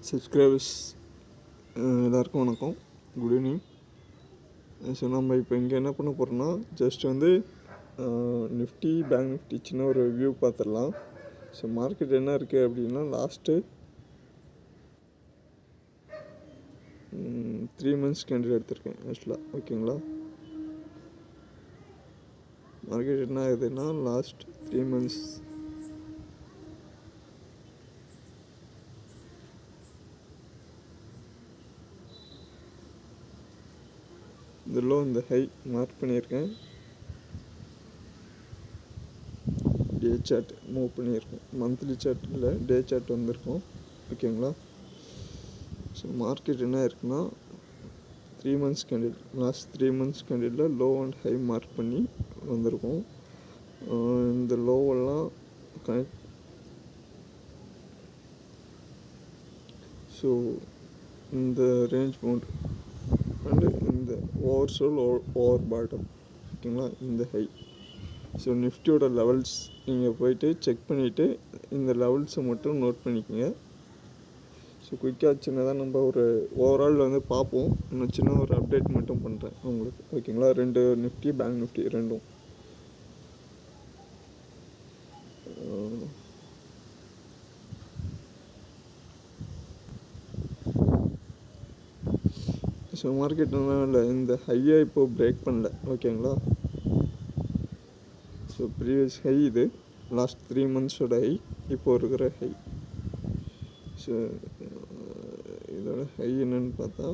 Subscribers எல்லாருக்கும் வணக்கம், good evening. So நம்ம இப்போ இங்கே என்ன பண்ண போகிறோம்னா, ஜஸ்ட் வந்து நிஃப்டி பேங்க் நிஃப்டி சின்ன ஒரு ரிவ்யூ பார்த்துடலாம். ஸோ மார்க்கெட் என்ன இருக்குது அப்படின்னா, லாஸ்ட்டு 3 months கேண்டில் எடுத்திருக்கேன் ஆக்சுவலாக. ஓகேங்களா, மார்க்கெட் என்ன ஆகுதுன்னா, லாஸ்ட் 3 months இந்த லோ இந்த ஹை மார்க் பண்ணியிருக்கேன். டே சார்ட் மூவ் பண்ணியிருக்கோம், மந்த்லி சார்ட் இல்லை, டே சார்ட் வந்திருக்கோம். ஓகேங்களா, ஸோ மார்க்கெட் என்ன இருக்குன்னா, 3 months கேண்டில், லாஸ்ட் 3 months கேண்டிலில் லோ அண்ட் ஹை மார்க் பண்ணி வந்திருக்கோம். இந்த லோவெல்லாம் கனெக்ட், ஸோ இந்த ரேஞ்ச் பவுண்ட் அண்டு இந்த ஓவர் ஓவர் பாட்டம். ஓகேங்களா, இந்த ஹை. ஸோ நிஃப்டியோட லெவல்ஸ் நீங்கள் போயிட்டு செக் பண்ணிவிட்டு இந்த லெவல்ஸை மட்டும் நோட் பண்ணிக்கோங்க. ஸோ குயிக்காக சின்னதாக நம்ம ஒரு ஓவரால் வந்து பார்ப்போம். இன்னும் சின்ன ஒரு அப்டேட் மட்டும் பண்ணுறேன் உங்களுக்கு. ஓகேங்களா, 2 நிஃப்டி பேங்க் நிஃப்டி ரெண்டும். ஸோ மார்க்கெட் என்ன இல்லை, இந்த ஹையை இப்போது பிரேக் பண்ணல. ஓகேங்களா, ஸோ ப்ரீவியஸ் ஹை இது, லாஸ்ட் 3 monthsோட ஹை, இப்போது இருக்கிற ஹை. ஸோ இதோட ஹை என்னன்னு பார்த்தா,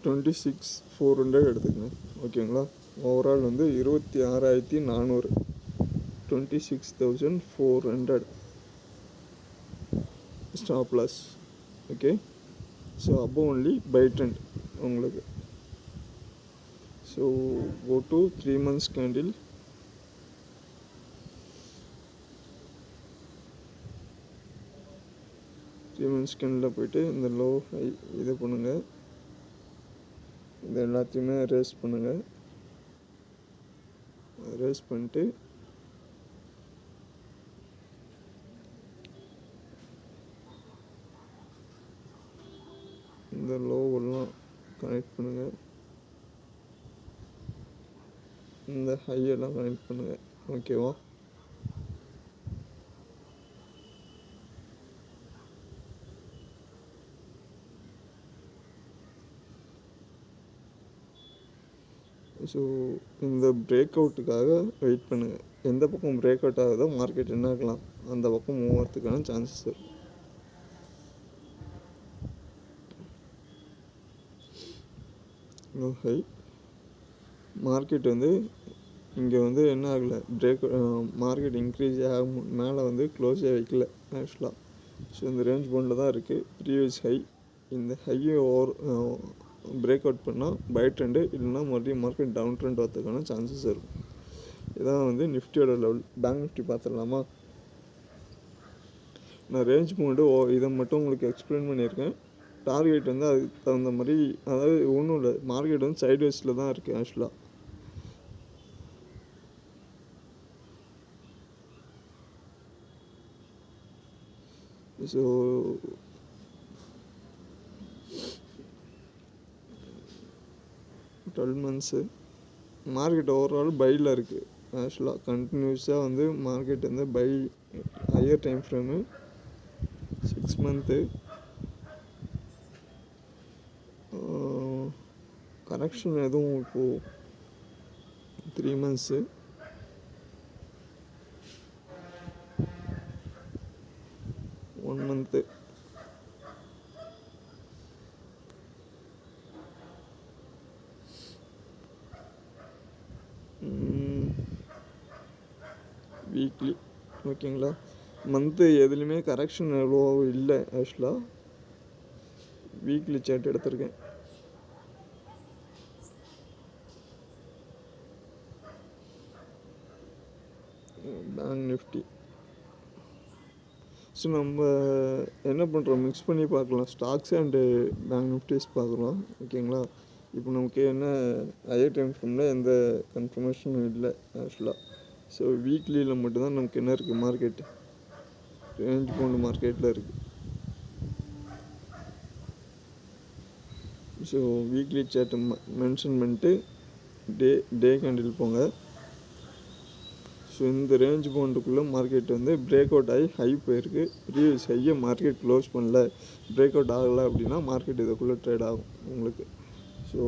$26,400 எடுத்துக்கங்க. ஓகேங்களா, ஓவரால் வந்து 26,400, 26,400 ஸ்டாப் லாஸ். ஓகே, ஸோ அப்போ ஒன்லி பை ட்ரெண்ட் உங்களுக்கு. So go to 3 months candle. Candle போயிட்டு இந்த லோ ஹை இது பண்ணுங்கள், இது எல்லாத்தையுமே ரேஸ் பண்ணுங்கள். ரேஸ் பண்ணிட்டு இந்த லோவெல்லாம் கனெக்ட் பண்ணுங்கள், இந்த ஹையெல்லாம் கனெக்ட் பண்ணுங்கள். ஓகேவா, ஸோ இந்த பிரேக் அவுட்டுக்காக வெயிட் பண்ணுங்கள். எந்த பக்கம் பிரேக் அவுட் ஆகுதோ மார்க்கெட் என்ன ஆகலாம், அந்த பக்கம் மூவ் ஆகிறதுக்கான சான்சஸ் இருக்கும். ஹை மார்க்கெட் வந்து இங்கே வந்து என்ன ஆகலை, பிரேக் மார்க்கெட் இன்க்ரீஸ் ஆகும் மேலே வந்து க்ளோஸே வைக்கல ஆக்சுவலாக. ஸோ இந்த ரேஞ்ச் பவுண்டில் தான் இருக்குது. ப்ரீவியஸ் ஹை, இந்த ஹையை ஓவர் பிரேக் அவுட் பண்ணால் பை ட்ரெண்டு, இல்லைன்னா மறுபடியும் மார்க்கெட் டவுன் ட்ரெண்ட் வரதுக்கான சான்சஸ் இருக்கும். இதான் வந்து நிஃப்டியோட லெவல். பேங்க் நிஃப்டி பார்த்துடலாமா? நான் ரேஞ்ச் பவுண்டு இதை மட்டும் உங்களுக்கு எக்ஸ்பிளைன் பண்ணியிருக்கேன். டார்கெட் வந்து அதுக்கு தகுந்த மாதிரி, அதாவது ஒன்றும் இல்லை, மார்க்கெட் வந்து சைட்வேஸில் தான் இருக்குது ஆக்சுவலாக. ஸோ 12 months மார்க்கெட் ஓவரால் பையில் இருக்குது ஆக்சுவலாக. கண்டினியூஸாக வந்து மார்க்கெட் வந்து buy, higher time frame 6 month, correction எதுவும் இப்போது 3 months, ஒன் மந்த்து, வீக்லி. ஓகேங்களா, மந்த்து எதுலேயுமே கரெக்ஷன் எவ்வளோ இல்லை ஆக்சுவலாக. வீக்லி சார்ட் எடுத்திருக்கேன். பேங்க் நிஃப்டி. ஸோ நம்ம என்ன பண்ணுறோம், மிக்ஸ் பண்ணி பார்க்கலாம், ஸ்டாக்ஸ் அண்டு பேங்க் நிஃப்டிஸ் பார்க்குறோம். ஓகேங்களா, இப்போ நமக்கு என்ன ஹையர் டைம் ஃப்ரேமில் எந்த கன்ஃபர்மேஷனும் இல்லை ஆக்சுவலாக. ஸோ வீக்லியில் மட்டும்தான் நமக்கு என்ன இருக்குது, மார்க்கெட் ரேஞ்ச் பவுண்ட் மார்க்கெட்டில் இருக்குது. ஸோ வீக்லி சார்ட்டை மென்ஷன் பண்ணிட்டு டே கேண்டில் போங்க. ஸோ இந்த ரேஞ்ச் பவுண்டுக்குள்ளே மார்க்கெட் வந்து பிரேக் அவுட் ஆகி ஹை போயிருக்கு. ப்ரீவியஸ் ஹையை மார்க்கெட் க்ளோஸ் பண்ணல, பிரேக் அவுட் ஆகலை அப்படின்னா மார்க்கெட் இதுக்குள்ளே ட்ரேட் ஆகும் உங்களுக்கு. ஸோ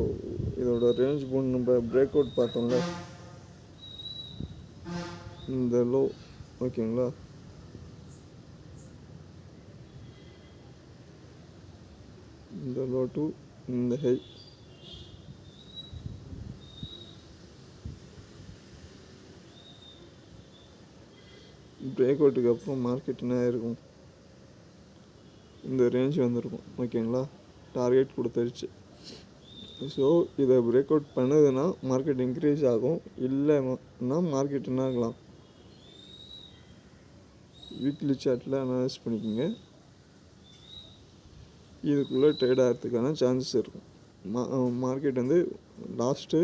இதோட ரேஞ்ச் பவுண்ட் நம்ம பிரேக் அவுட் பார்த்தோம்ல, இந்த லோ ஓகேங்களா, இந்த லோ டு இந்த ஹை. பிரேக் அவுட்டுக்கு அப்புறம் மார்க்கெட் என்ன ஆயிருக்கும், இந்த ரேஞ்ச் வந்திருக்கும் ஓகேங்களா, டார்கெட் கொடுத்துருச்சு. ஸோ இதை பிரேக் அவுட் பண்ணுதுன்னா மார்க்கெட் இன்க்ரீஸ் ஆகும், இல்லைன்னா மார்க்கெட் என்ன ஆகலாம், வீக்லி சார்ட்டில் அனலைஸ் பண்ணிக்கோங்க. இதுக்குள்ளே ட்ரேட் ஆகிறதுக்கான சான்சஸ் இருக்கும். மார்க்கெட் வந்து லாஸ்ட்டு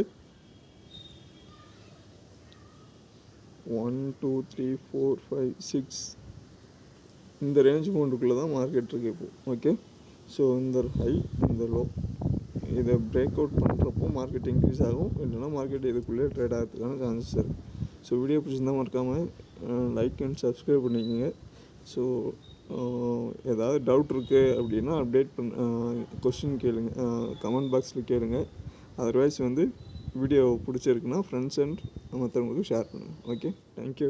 1 2 3 4 5 6 இந்த ரேஞ்ச் பவுண்டுக்குள்ளே தான் மார்க்கெட் இருக்குது இப்போது. ஓகே, ஸோ இந்த ஹை இந்த லோ இதை பிரேக் அவுட் பண்ணுறப்போ மார்க்கெட் இன்க்ரீஸ் ஆகும், இல்லைன்னா மார்க்கெட் இதுக்குள்ளே ட்ரேட் ஆகிறதுக்கான சான்சஸ் இருக்குது. ஸோ வீடியோ பிடிச்சிருந்தால் மறக்காமல் லைக் அண்ட் சப்ஸ்கிரைப் பண்ணிக்கோங்க. ஸோ ஏதாவது டவுட் இருக்குது அப்படின்னா அப்டேட் கொஸ்டின் கேளுங்க, கமெண்ட் பாக்ஸில் கேளுங்க. அதர்வைஸ் வந்து வீடியோ பிடிச்சிருக்குன்னா ஃப்ரெண்ட்ஸ் அண்ட் மற்றவங்களுக்கு ஷேர் பண்ணுங்கள். Okay, thank you.